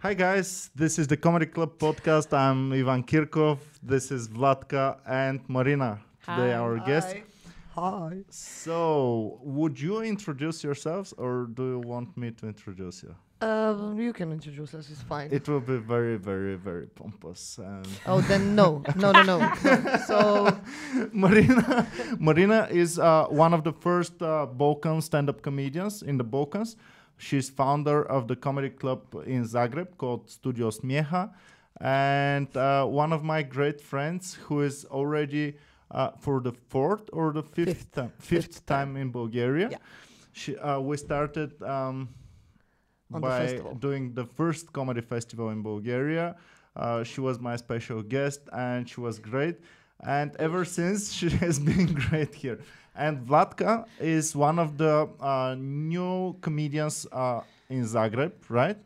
Hi guys, this is the Comedy Club podcast. I'm Ivan Kirkov. This is Vlatka and Marina. Today Hi. our guests. Hi. So, would you introduce yourselves or do you want me to introduce you? You can introduce us. It's fine. It will be very, very, very pompous. And Oh, then no. No. So, Marina is one of the first Balkan stand-up comedians in the Balkans. She's founder of the comedy club in Zagreb called Studio Smjeha, and one of my great friends who is already for the fourth or the fifth time in Bulgaria. Yeah. We started by doing the first comedy festival in Bulgaria. She was my special guest, and she was great. And ever since, she has been great here. And Vlatka is one of the new comedians in Zagreb, right?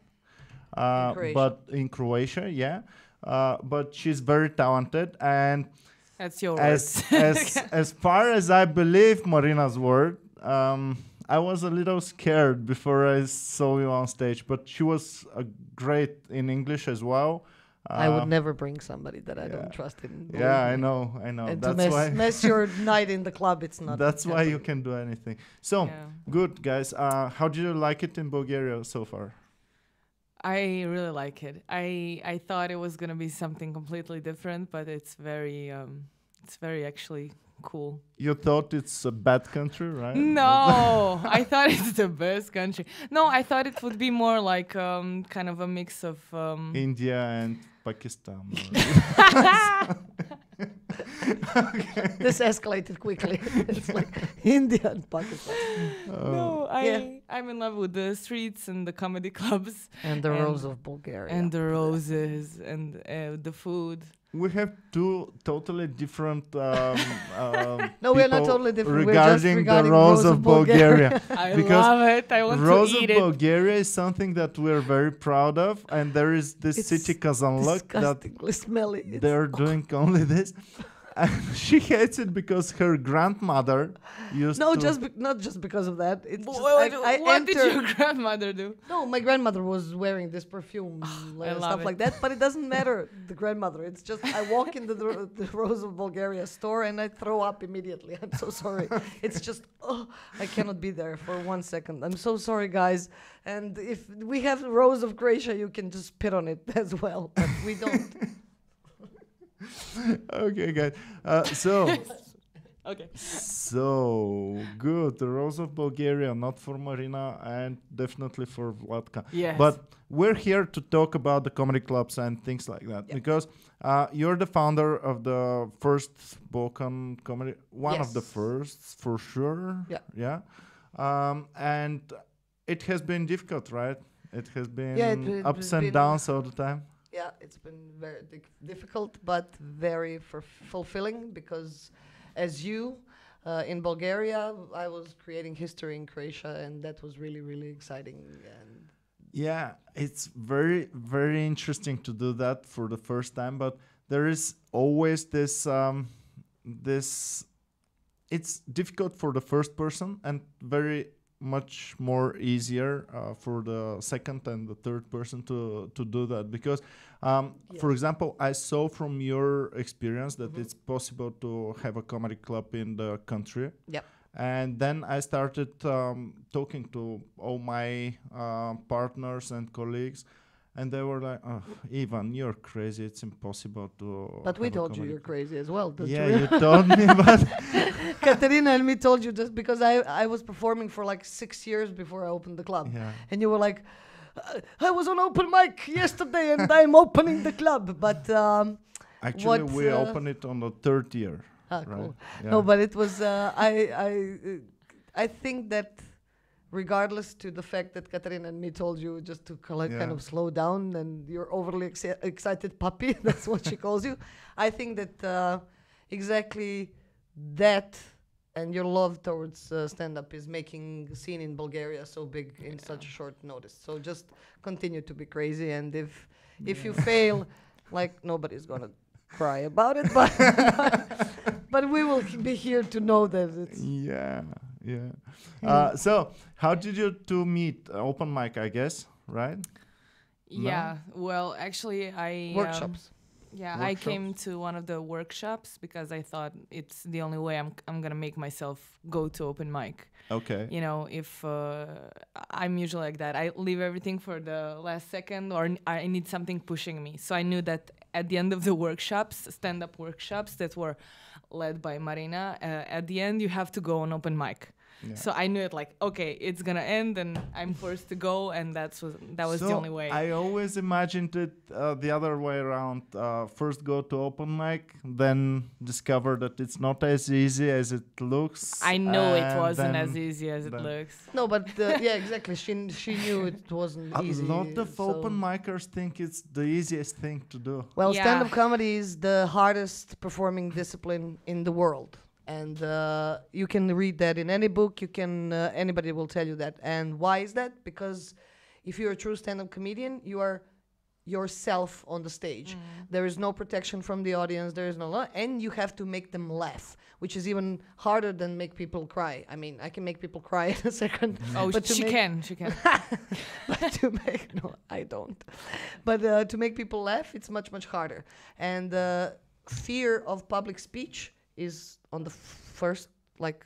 But in Croatia, yeah. But she's very talented, and That's your as far as I believe Marina's word, I was a little scared before I saw you on stage, but she was great in English as well. I would never bring somebody that I don't trust in. Yeah, I know. And That's to why. mess your night in the club, it's not. That's why you happening. can do anything. So good, guys. How did you like it in Bulgaria so far? I really like it. I thought it was gonna be something completely different, but it's very actually cool. You thought it's a bad country, right? No, I thought it's the best country. No, I thought it would be more like kind of a mix of India and Pakistan. This escalated quickly. It's like India and Pakistan. No, I'm in love with the streets and the comedy clubs And the rose of Bulgaria. and the roses and the food. We have two totally different No, we're not people totally different. regarding We're just the Rose of Bulgaria. I Because love it. I want Rose to of eat it. Bulgaria is something that we're very proud of, and there is this It's city Kazanlak that disgustingly smelly. It's they're doing only this. And she hates it because her grandmother used No, to... not just because of that. It's just, What, what did enter- your grandmother do? No, my grandmother was wearing this perfume, love stuff it. like that. But it doesn't matter, the grandmother. It's just I walk into the Rose of Bulgaria store and I throw up immediately. I'm so sorry. It's just I cannot be there for 1 second. I'm so sorry, guys. And if we have the Rose of Croatia, you can just spit on it as well. But we don't. Okay, guys. So Okay. good. The Rose of Bulgaria, not for Marina, and definitely for Vlatka. Yes. But we're here to talk about the comedy clubs and things like that, because you're the founder of the first Balkan comedy, one of the Yes. first for sure. Yeah. And it has been difficult, right? It has been it ups has and been- downs all the time. Yeah, it's been very difficult, but very fulfilling because, as you, in Bulgaria, I was creating history in Croatia, and that was really, really exciting. And Yeah, it's very, very interesting to do that for the first time, but there is always this, it's difficult for the first person and very much more easier for the second and the third person to do that, because for example, I saw from your experience that it's possible to have a comedy club in the country. Yep. And then I started talking to all my partners and colleagues, and they were like, "Oh, Ivan, you're crazy. It's impossible to." But we have a told you comedy you're club." crazy as well. Yeah, you told me, but Katerina and me told you just because I was performing for like 6 years before I opened the club, yeah. and you were like, I was on open mic yesterday, and I'm opening the club, but. Actually, What, we opened it on the third year. Ah, Right. cool. Yeah. No, but it was. I think that, regardless to the fact that Katarina and me told you just to kind of slow down, and you're overly excited puppy. That's what she calls you. I think that exactly that and your love towards stand-up is making the scene in Bulgaria so big in such a short notice. So just continue to be crazy, and if you fail, like nobody's gonna cry about it, but we will be here to know that it's Yeah. So how did you two meet? Open mic, I guess, right? Yeah. Well, actually, Workshops. Yeah, I came to one of the workshops because I thought it's the only way I'm gonna make myself go to open mic. Okay. You know, if I'm usually like that, I leave everything for the last second, or I need something pushing me. So I knew that at the end of the workshops, stand-up workshops that were led by Marina, at the end you have to go on open mic. Yeah. So I knew it like, okay, it's gonna end and I'm forced to go, and that was the only way. I always imagined it the other way around. First go to open mic, then discover that it's not as easy as it looks. I know it wasn't as easy as it looks. No, but yeah, exactly. She knew it wasn't easy. A lot of open micers think it's the easiest thing to do. Well, stand-up comedy is the hardest performing discipline in the world. And you can read that in any book. You can anybody will tell you that. And why is that? Because if you're a true stand-up comedian, you are yourself on the stage. There is no protection from the audience. There is no and you have to make them laugh, which is even harder than make people cry. I mean, I can make people cry in a second. Oh, but she can. But to make I don't. But to make people laugh, it's much harder. And fear of public speech is on the first, like,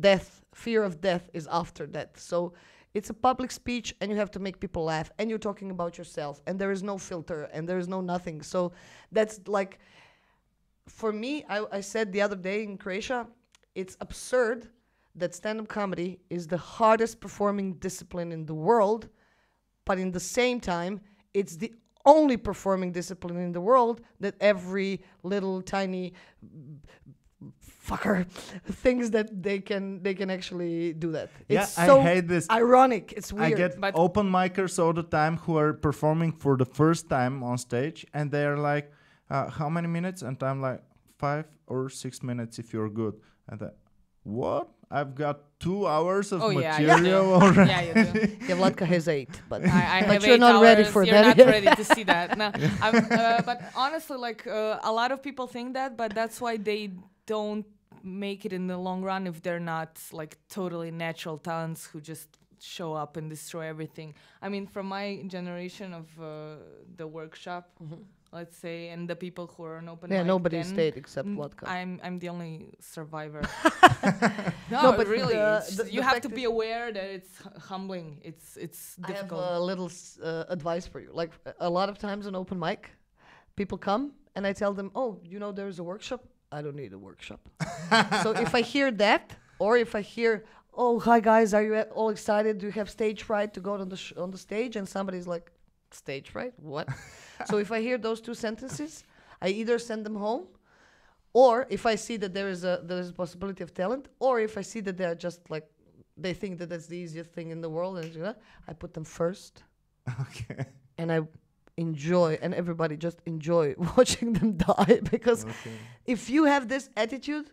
death. Fear of death is after death. So it's a public speech and you have to make people laugh and you're talking about yourself and there is no filter and there is no nothing. So that's like, for me, I said the other day in Croatia, it's absurd that stand-up comedy is the hardest performing discipline in the world, but in the same time, it's the only performing discipline in the world that every little tiny fucker thinks that they can actually do that. It's so I hate this. Ironic. It's weird. I get open micers all the time who are performing for the first time on stage, and they're like, "How many minutes?" And I'm like, 5 or 6 minutes if you're good. And what? I've got 2 hours of material already. Yeah, you do. Yeah, Vlatka has 8, but but you're not ready for you're that. You're not ready to see that. No, but honestly, like a lot of people think that, but that's why they don't make it in the long run if they're not like totally natural talents who just show up and destroy everything. I mean, from my generation of the workshop, let's say, and the people who are on open mic, nobody stayed except Vlatka. I'm the only survivor. No, but really, you have to fact be aware that it's humbling. It's difficult. I have a little advice for you. Like a lot of times on open mic, people come and I tell them, "Oh, you know, there's a workshop." I don't need a workshop. So if I hear that, or if I hear, "Oh, hi guys, are you all excited? Do you have stage fright to go on the stage?" And somebody's like, "Stage fright? What?" So if I hear those 2 sentences, I either send them home, or if I see that there is a possibility of talent, or if I see that they're just like, they think that that's the easiest thing in the world, and I put them first. Okay. And I enjoy, and everybody just enjoy watching them die, because if you have this attitude,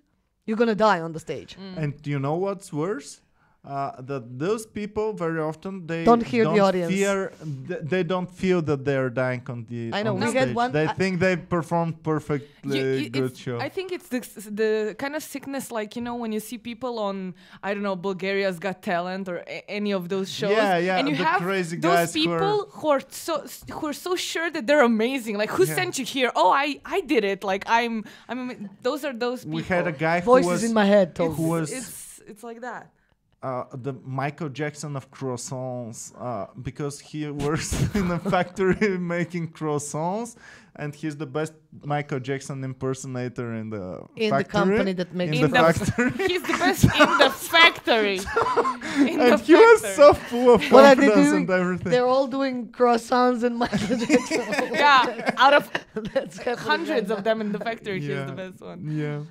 you're gonna die on the stage. And you know what's worse? That those people very often they don't hear the audience. They don't feel that they're dying on the I know on the we stage. had one. They think they performed perfectly good show. I think it's the kind of sickness, like, you know, when you see people on, I don't know, Bulgaria's Got Talent or any of those shows. Yeah, and you the have crazy those guys people who are so sure that they're amazing. Like, who sent you here? Oh, I did it. Like, I'm those are those people. We had a guy who Voices was in my head. It's like that. The Michael Jackson of croissants, because he works in a factory making croissants, and he's the best Michael Jackson impersonator in the factory. The company that makes in the factory. He's the best in the factory. He was so full of confidence and everything. They're all doing croissants and Michael Jackson. Yeah, out of That's hundreds of them in the factory, he's the best one. Yeah.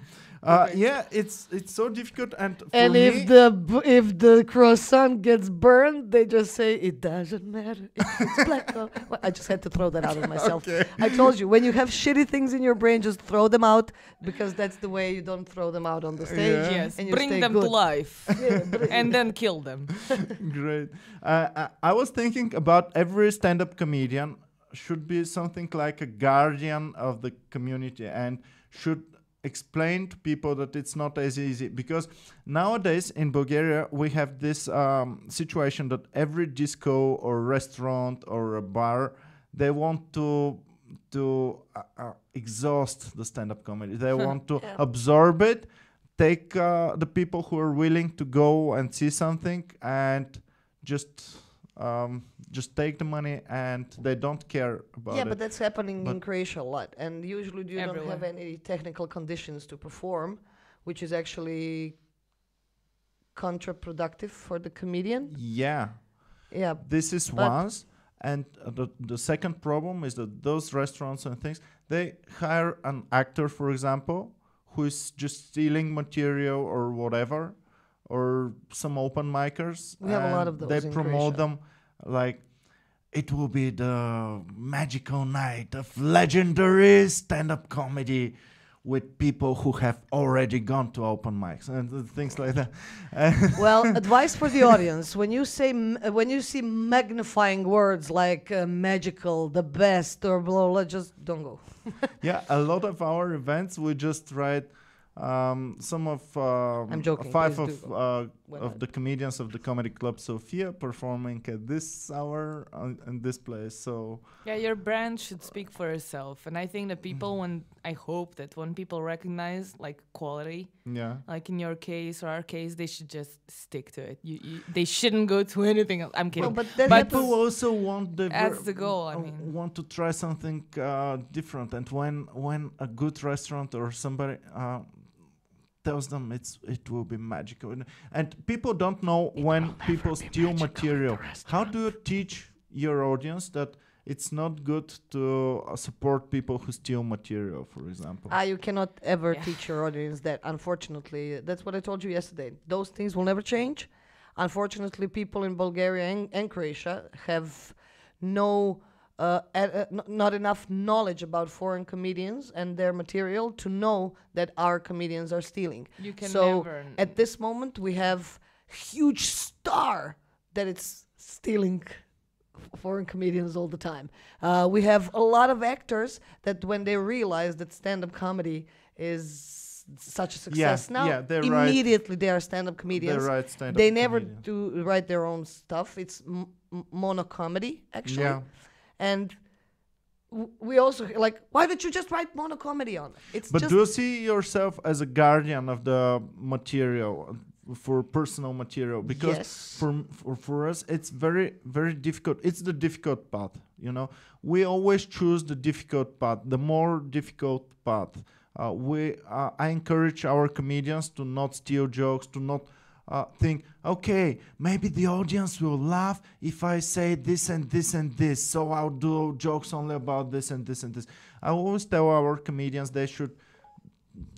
It's so difficult, and if the croissant gets burned, they just say it doesn't matter. It's black. Well, I just had to throw that out of myself. Okay. I told you, when you have shitty things in your brain, just throw them out, because that's the way you don't throw them out on the stage. Yeah. Yes, and bring them to life, and then kill them. Great. I was thinking about every stand-up comedian should be something like a guardian of the community, and should explain to people that it's not as easy, because nowadays in Bulgaria we have this situation that every disco or restaurant or a bar, they want to exhaust the stand-up comedy. They want to absorb it, take the people who are willing to go and see something, and just take the money, and they don't care about it. Yeah, but that's happening in Croatia a lot. And usually you don't have any technical conditions to perform, which is actually counterproductive for the comedian. Yeah. Yeah. This is once. And the second problem is that those restaurants and things, they hire an actor, for example, who is just stealing material or whatever, or some open micers. We have a lot of those. They promote them like it will be the magical night of legendary stand-up comedy with people who have already gone to open mics and things like that. Well, advice for the audience: when you see magnifying words like magical, the best, or blah blah, just don't go. Yeah, a lot of our events we just write. Some of I'm joking, 5 of the comedians of the Comedy Club Sofia performing at this hour in this place. So yeah, your brand should speak for itself, and I think that people, I hope that when people recognize like quality, like in your case or our case, they should just stick to it. They shouldn't go to anything else. I'm kidding. No, but people also want that's the goal. I mean, want to try something different, and when a good restaurant or somebody tells them it will be magical, and people don't know when people steal material. How do you teach your audience that it's not good to support people who steal material, for example? You cannot ever teach your audience that. Unfortunately, that's what I told you yesterday. Those things will never change. Unfortunately, people in Bulgaria and Croatia have not enough knowledge about foreign comedians and their material to know that our comedians are stealing. You can so never. At this moment, we have huge star that it's stealing foreign comedians all the time. We have a lot of actors that when they realize that stand-up comedy is such a success now, immediately they are stand-up comedians. They never do write their own stuff. It's monocomedy, actually. Yeah. And we also like, why don't you just write monocomedy on it? But do you see yourself as a guardian of the material, for personal material? Because for us, it's very, very difficult. It's the difficult path, you know. We always choose the difficult path, the more difficult path. I encourage our comedians to not steal jokes, to not think, okay, maybe the audience will laugh if I say this and this and this, so I'll do jokes only about this and this and this. I always tell our comedians they should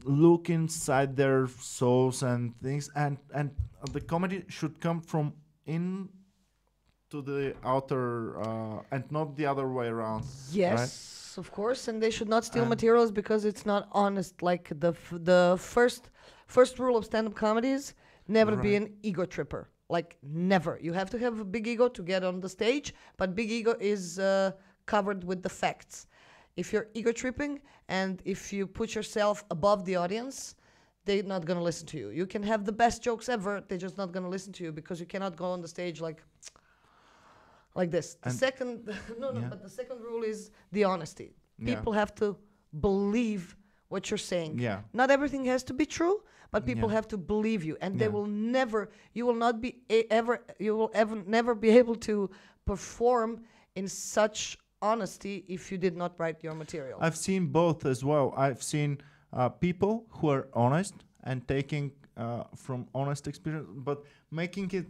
look inside their souls and things, and the comedy should come from in to the outer, and not the other way around. Yes, right? Of course, and they should not steal materials because it's not honest. Like the first rule of stand-up comedy is never be an ego tripper. Like, never. You have to have a big ego to get on the stage, but big ego is covered with the facts. If you're ego tripping and if you put yourself above the audience, they're not going to listen to you. You can have the best jokes ever, they're just not going to listen to you because you cannot go on the stage like this. The second, but the second rule is the honesty. People have to believe what you're saying. Yeah. Not everything has to be true, but people have to believe you, and they will never. You will not be never be able to perform in such honesty if you did not write your material. I've seen both as well. I've seen people who are honest and taking from honest experience, but making it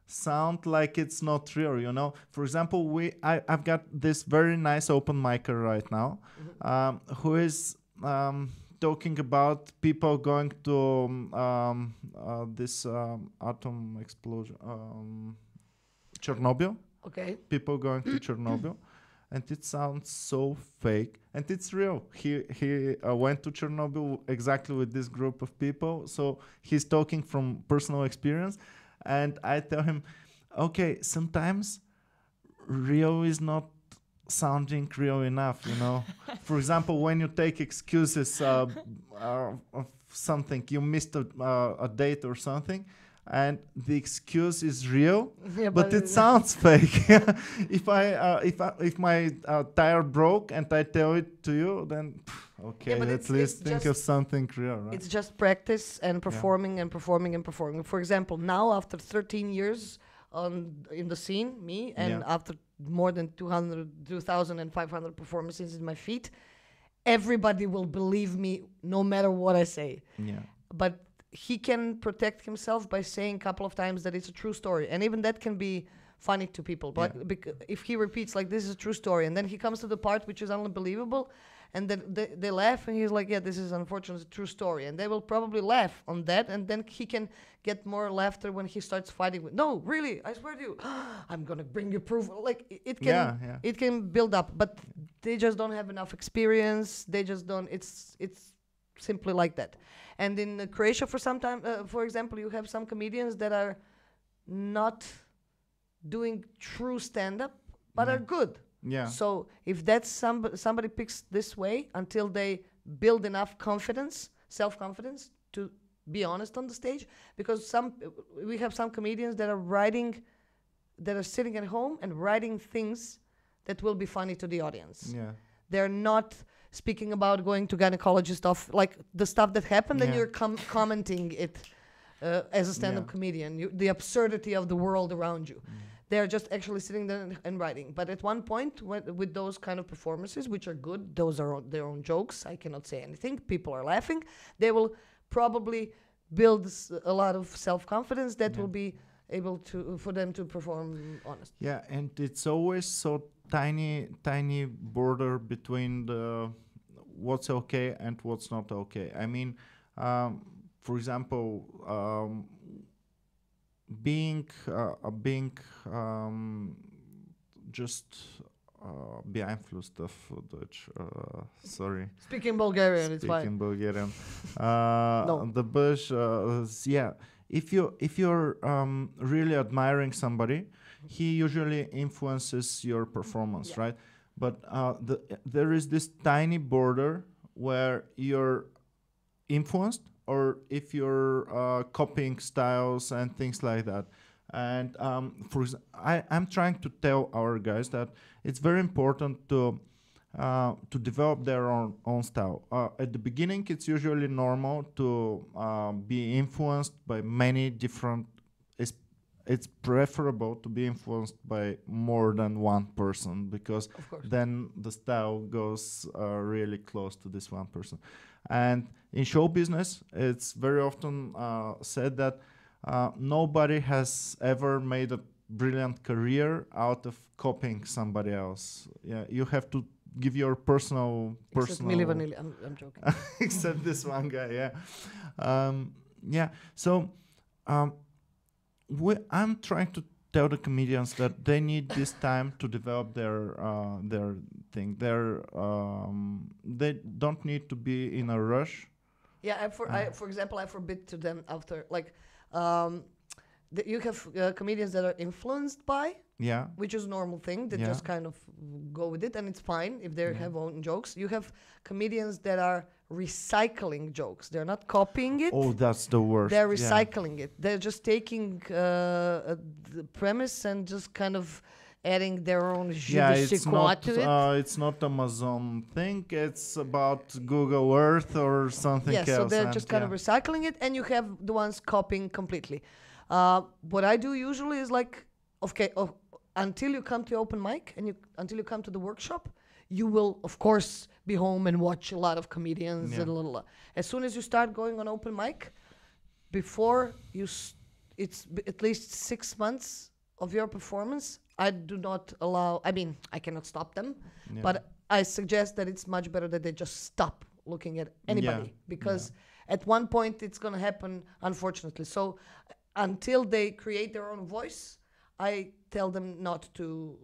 sound like it's not real, you know. For example, I've got this very nice open micer right now, who is talking about people going to this atom explosion, Chernobyl. Okay. People going to Chernobyl, and it sounds so fake, and it's real. He went to Chernobyl exactly with this group of people, so he's talking from personal experience. And I tell him, okay, sometimes real is not sounding real enough, you know. For example, when you take excuses of something, you missed a date or something, and the excuse is real, but it sounds fake. If my tire broke and I tell it to you, then okay, at least think of something real, right? It's just practice and performing and performing and performing. For example, now after 13 years in the scene, and after more than 2,500 performances in my feet, everybody will believe me no matter what I say. Yeah. But he can protect himself by saying a couple of times that it's a true story. And even that can be funny to people. But if he repeats like, this is a true story, and then he comes to the part which is unbelievable, and then they laugh, and he's like, yeah, this is unfortunately a true story. And they will probably laugh on that, and then he can get more laughter when he starts fighting with, no, really, I swear to you, I'm going to bring you proof. Like, it can build up, but they just don't have enough experience. They just don't, it's simply like that. And in Croatia, for example, you have some comedians that are not doing true stand-up, but are good. Yeah. So if that's somebody picks this way until they build enough confidence, self-confidence to be honest on the stage, because we have some comedians that are sitting at home and writing things that will be funny to the audience. Yeah. They're not speaking about going to gynecologist stuff, like the stuff that happened, and you're commenting it as a stand-up comedian, the absurdity of the world around you. They're just actually sitting there and writing. But at one point, with those kind of performances, which are good, those are their own jokes, I cannot say anything, people are laughing, they will probably build a lot of self-confidence that will be able for them to perform honest. Yeah, and it's always so tiny border between what's okay and what's not okay. I mean, for example, being just beeinflusst auf Deutsch. Sorry. Speaking Bulgarian, it's fine. Speaking Bulgarian. No. The bush. If you're really admiring somebody, he usually influences your performance, right? But there is this tiny border where you're influenced, or if you're copying styles and things like that. And I'm trying to tell our guys that it's very important to develop their own style. At the beginning, it's usually normal to be influenced by many different. It's preferable to be influenced by more than one person, because then the style goes really close to this one person. And in show business, it's very often said that nobody has ever made a brilliant career out of copying somebody else. Yeah, you have to give your personal. Except Milli Vanilli. I'm joking. Except this one guy, yeah. So I'm trying to tell the comedians that they need this time to develop their thing. They don't need to be in a rush. Yeah, for example, I forbid to them after, like, you have comedians that are influenced by, which is a normal thing. They just kind of go with it, and it's fine if they have own jokes. You have comedians that are recycling jokes. They're not copying it. Oh, that's the worst. They're recycling it. They're just taking the premise and just kind of adding their own to it. It's not Amazon thing. It's about Google Earth or something else. Yeah, so they're just kind of recycling it, and you have the ones copying completely. What I do usually is like, until you come to open mic and until you come to the workshop, you will, of course, be home and watch a lot of comedians. And as soon as you start going on open mic, before it's at least 6 months of your performance, I do not allow, I cannot stop them, but I suggest that it's much better that they just stop looking at anybody, because at one point it's going to happen, unfortunately. So until they create their own voice, I tell them not to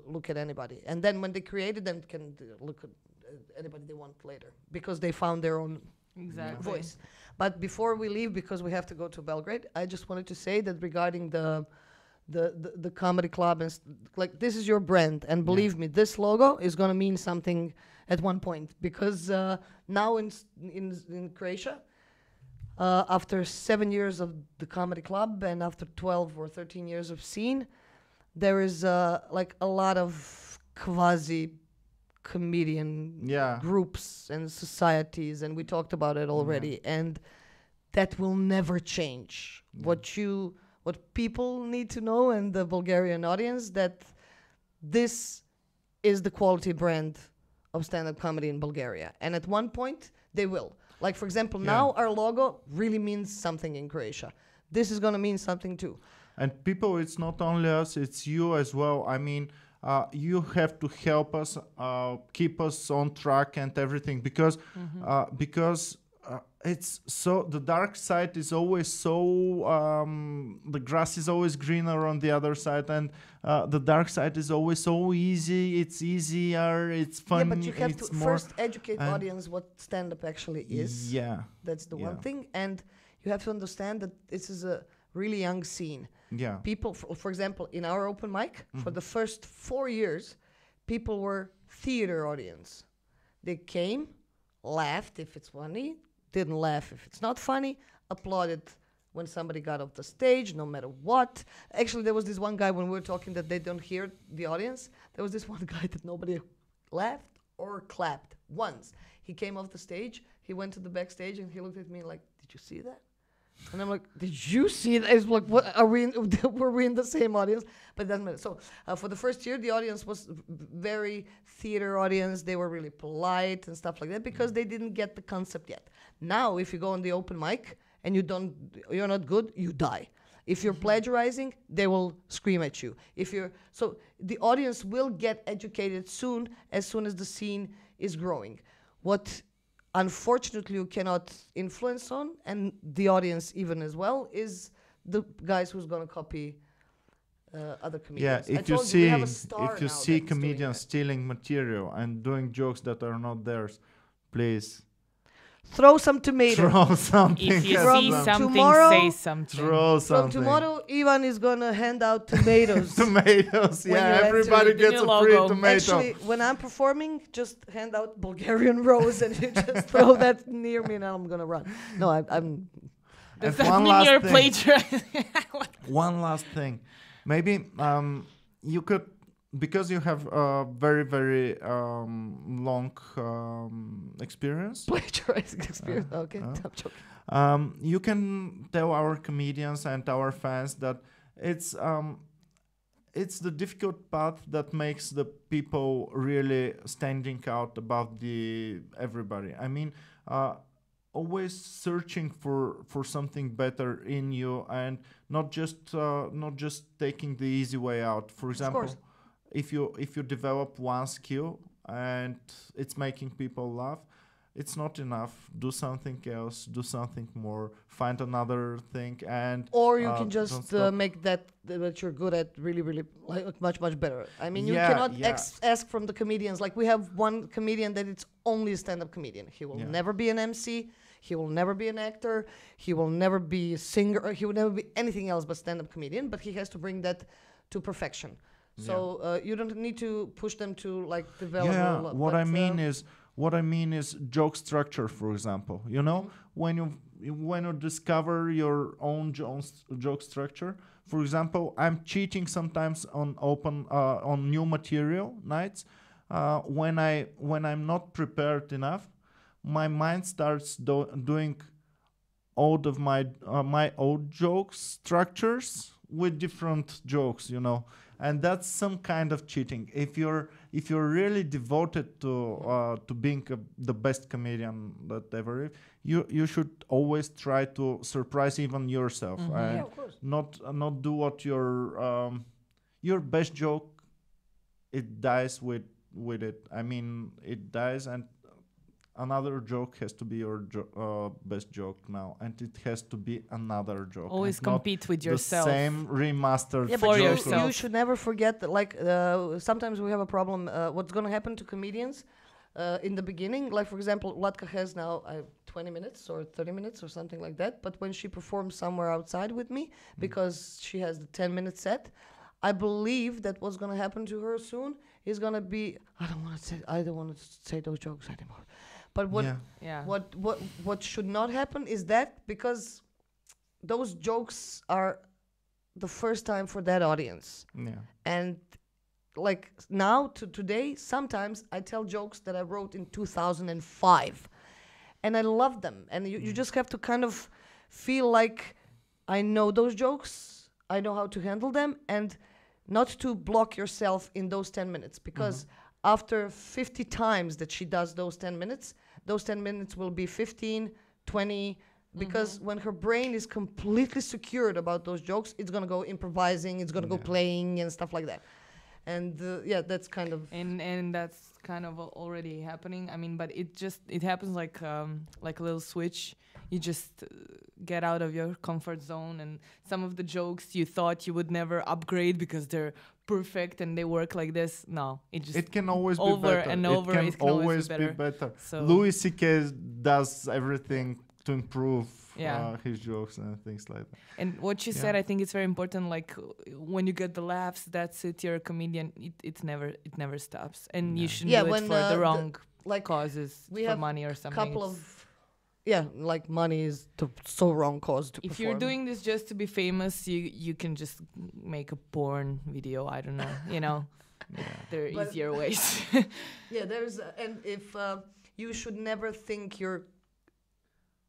look at anybody. And then when they create it, then can look at anybody they want later, because they found their own voice. But before we leave, because we have to go to Belgrade, I just wanted to say that regarding the the comedy club, and like this is your brand, and believe me, this logo is gonna mean something at one point, because now in Croatia, after 7 years of the comedy club and after 12 or 13 years of scene, there is like a lot of quasi comedian groups and societies, and we talked about it already, and that will never change. What people need to know, and the Bulgarian audience, that this is the quality brand of stand-up comedy in Bulgaria, and at one point they will. Like, for example, now our logo really means something in Croatia. This is going to mean something too. And people, it's not only us, it's you as well. I mean, you have to help us, keep us on track and everything, because it's so, the dark side is always so, the grass is always greener on the other side, and the dark side is always so easy. It's easier, it's fun. Yeah, but you have to first educate audience what stand-up actually is. Yeah. That's the one thing. And you have to understand that this is a really young scene. Yeah. People, for example, in our open mic, for the first 4 years, people were theater audience. They came, laughed if it's funny, didn't laugh if it's not funny, applauded when somebody got off the stage, no matter what. Actually, there was this one guy when we were talking that they don't hear the audience. There was this one guy that nobody laughed or clapped once. He came off the stage, he went to the backstage, and he looked at me like, "Did you see that?" And I'm like, "Did you see that?" It's like, what are we? Were we in the same audience? But it doesn't matter. So for the first year, the audience was very theater audience. They were really polite and stuff like that because they didn't get the concept yet. Now, if you go on the open mic and you're not good, you die. If you're plagiarizing, they will scream at you. So the audience will get educated soon as the scene is growing. What unfortunately you cannot influence on, and the audience even as well, is the guys who's going to copy other comedians. Yeah, if you see comedians stealing material and doing jokes that are not theirs, please throw some tomatoes. Throw something. If you see something, tomorrow, say something. Throw something. From tomorrow, Ivan is going to hand out tomatoes. Tomatoes, yeah. Everybody gets a free tomato. Actually, when I'm performing, just hand out Bulgarian rose and you just throw that near me and I'm going to run. No, I'm... Does that mean you're plagiarizing? One last thing. Maybe you could, because you have a very, very long experience. Plagiarizing experience. Okay, I'm joking. You can tell our comedians and our fans that it's the difficult part that makes the people really standing out above everybody. I mean, always searching for something better in you, and not just taking the easy way out. For example, if you develop one skill and it's making people laugh, it's not enough. Do something else. Do something more. Find another thing, or you can just make that you're good at really like much better. I mean, you cannot ask from the comedians. Like, we have one comedian that it's only a stand-up comedian. He will never be an MC. He will never be an actor. He will never be a singer. He will never be anything else but stand-up comedian. But he has to bring that to perfection. So you don't need to push them to like develop. Yeah, what I mean is joke structure, for example. You know, when you discover your own joke structure. For example, I'm cheating sometimes on on new material nights. When I'm not prepared enough, my mind starts doing all of my old joke structures with different jokes, you know, and that's some kind of cheating. If you're really devoted to being the best comedian that ever is, you should always try to surprise even yourself, and not do what your best joke, it dies with it. I mean, it dies, and another joke has to be your best joke now, and it has to be another joke. Always compete with yourself. The same remastered. Yeah, but you should never forget that. Like sometimes we have a problem. What's going to happen to comedians? in the beginning. Like, for example, Vlatka has now 20 minutes or 30 minutes or something like that. But when she performs somewhere outside with me, because she has the 10-minute set, I believe that what's going to happen to her soon is going to be, I don't want to say those jokes anymore. But what should not happen is that, because those jokes are the first time for that audience. Yeah. And like now to today, sometimes I tell jokes that I wrote in 2005 and I love them. And you just have to kind of feel like I know those jokes, I know how to handle them, and not to block yourself in those 10 minutes, because after 50 times that she does those 10 minutes will be 15, 20, because when her brain is completely secured about those jokes, it's going to go improvising, it's going to go playing and stuff like that. And that's kind of... And that's kind of already happening. I mean, but it happens like a little switch. You just get out of your comfort zone, and some of the jokes you thought you would never upgrade because they're perfect and they work like this. No, it can always be over better. And over. It can always be better. So Louis C.K. does everything to improve his jokes and things like that. And what you said, I think it's very important. Like when you get the laughs, that's it. You're a comedian. It never stops, and you shouldn't do it for the wrong causes, we for have money or something. Couple of like money is the so wrong cause to if perform. you're doing this just to be famous, you can just make a porn video. I don't know. There are easier ways. There's and if you should never think you're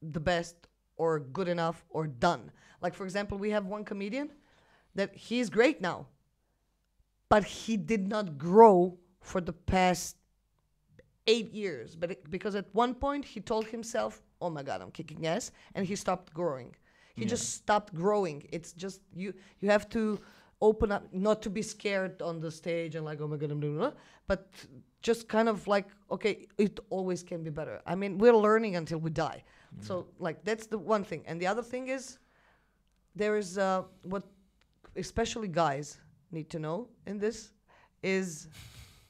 the best or good enough or done. Like, for example, we have one comedian that he's great now, but he did not grow for the past 8 years. Because at one point he told himself, oh my God, I'm kicking ass. And he stopped growing. He just stopped growing. It's just, you have to open up, not to be scared on the stage and like, oh my God, I'm doing it. But just kind of like, okay, it always can be better. I mean, we're learning until we die. So like, that's the one thing. And the other thing is, there is what especially guys need to know in this is,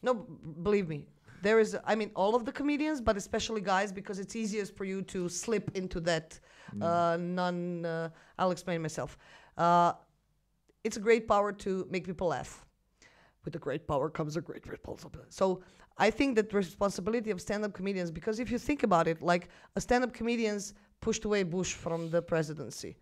no, believe me, there is, I mean, all of the comedians, but especially guys, because it's easiest for you to slip into that I'll explain myself. It's a great power to make people laugh. With a great power comes a great responsibility. So I think that the responsibility of stand-up comedians, because if you think about it, like a stand-up comedians pushed away Bush from the presidency.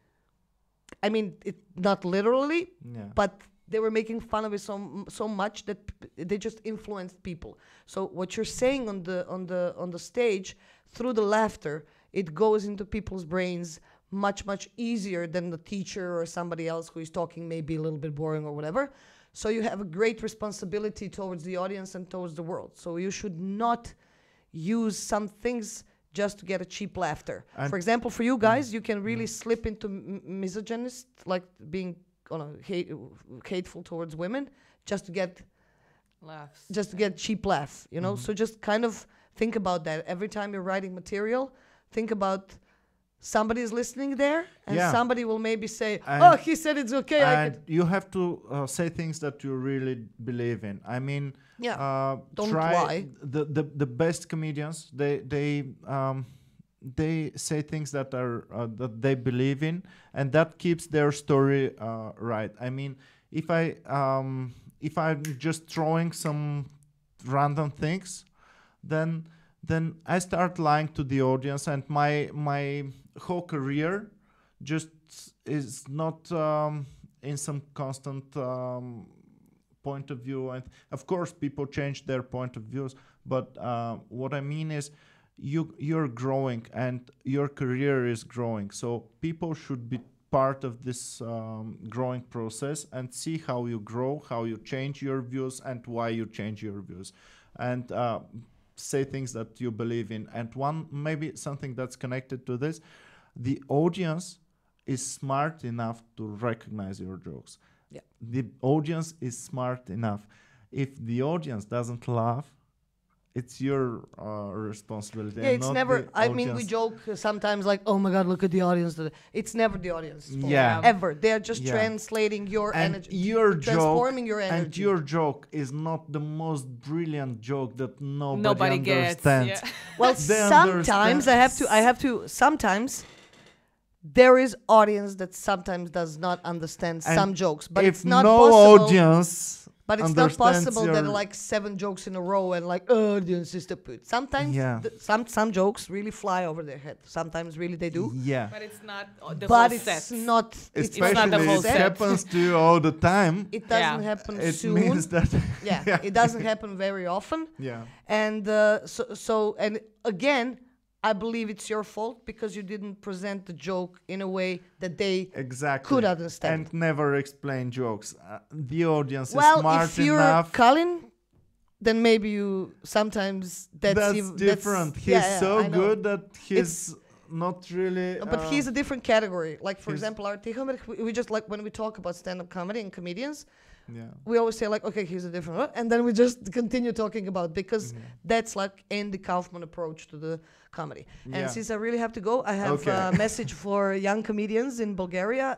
I mean, not literally, but they were making fun of it so much that they just influenced people. So what you're saying on the stage, through the laughter, it goes into people's brains much easier than the teacher or somebody else who is talking maybe a little bit boring or whatever. So you have a great responsibility towards the audience and towards the world. So you should not use some things just to get a cheap laughter. And for example, for you guys, you can really slip into misogynist, like being hateful towards women, just to get laughs, just to get cheap laugh, you know. So just kind of think about that every time you're writing material. Think about somebody is listening there, and somebody will maybe say, "Oh, he said it's okay." And you have to say things that you really believe in. I mean, don't lie. The best comedians, they say things that are that they believe in, and that keeps their story right. I mean, if I'm just throwing some random things, then I start lying to the audience, and my whole career just is not in some constant point of view. And of course, people change their point of views, but what I mean is, you're growing and your career is growing. So people should be part of this growing process and see how you grow, how you change your views, and why you change your views, and say things that you believe in. And maybe something that's connected to this, the audience is smart enough to recognize your jokes. The audience is smart enough. If the audience doesn't laugh, it's your responsibility. Yeah, and it's not never. the I mean, we audience. joke sometimes like, "Oh my God, look at the audience." It's never the audience. fault. Yeah. Ever. They are just Yeah. translating your And energy, your transforming joke, your and energy. your joke is not the most brilliant joke that Nobody gets. understands. Yeah. Well, They sometimes understand. I have to. Sometimes there is audience that sometimes does not understand And some jokes, but if it's not no possible. audience But it's not understands possible that your- like 7 jokes in a row and like audience is the put. Sometimes Yeah. some jokes really fly over their head. Sometimes really they do. Yeah. But it's not the But whole it's set. not. It's not Especially the whole it set. happens to you all the time. It doesn't Yeah. happen It soon. means that Yeah, it doesn't happen very often. yeah. And so and again, I believe it's your fault because you didn't present the joke in a way that they Exactly. could understand. And never explain jokes. The audience well, is smart if you're enough. Colin, then maybe you sometimes That's even- different. He's yeah, so I know. good that he's not really. But he's a different category. Like for he's- example, our Tihomer, we just like when we talk about stand-up comedy and comedians, yeah. we always say like, okay, he's a different one, and then we just continue talking about because that's like Andy Kaufman approach to the comedy. Yeah. And since I really have to go, I have Okay. a message for young comedians in Bulgaria.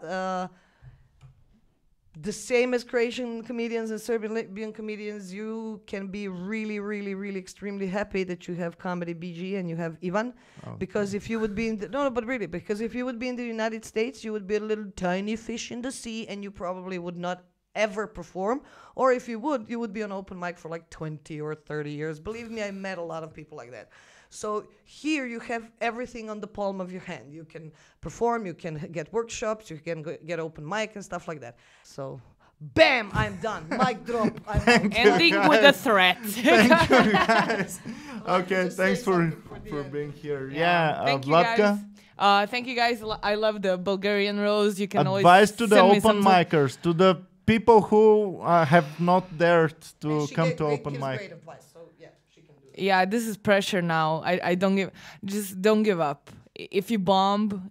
The same as Croatian comedians and Serbian comedians, you can be really, really, really extremely happy that you have Comedy BG and you have Ivan. Oh, Because if you would be in the, no, but really, because if you would be in the United States, you would be a little tiny fish in the sea and you probably would not ever perform. Or if you would be on open mic for like 20 or 30 years. Believe me, I met a lot of people like that. So here you have everything on the palm of your hand. You can perform, you can get workshops, you can get open mic and stuff like that. So, bam, I'm done. Mic drop. I'm out. Ending with a threat. Thank you guys. Okay, Just thanks say for something for the end. being here. Yeah, Thank you Vlatka. guys. Thank you guys. I love the Bulgarian rose. You can always Advice to the send me open some micers, to the people who have not dared to And she come gave to great- open gives mic. great advice, so yeah, she can do it. Yeah, this is pressure now. I don't give up. If you bomb,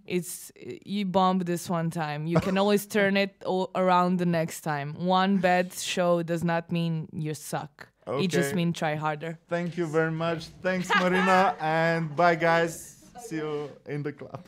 you bombed this one time. You can always turn it around the next time. One bad show does not mean you suck. It just Okay. means try harder. Thank you very much. Thanks, Marina, and bye, guys. See you in the club.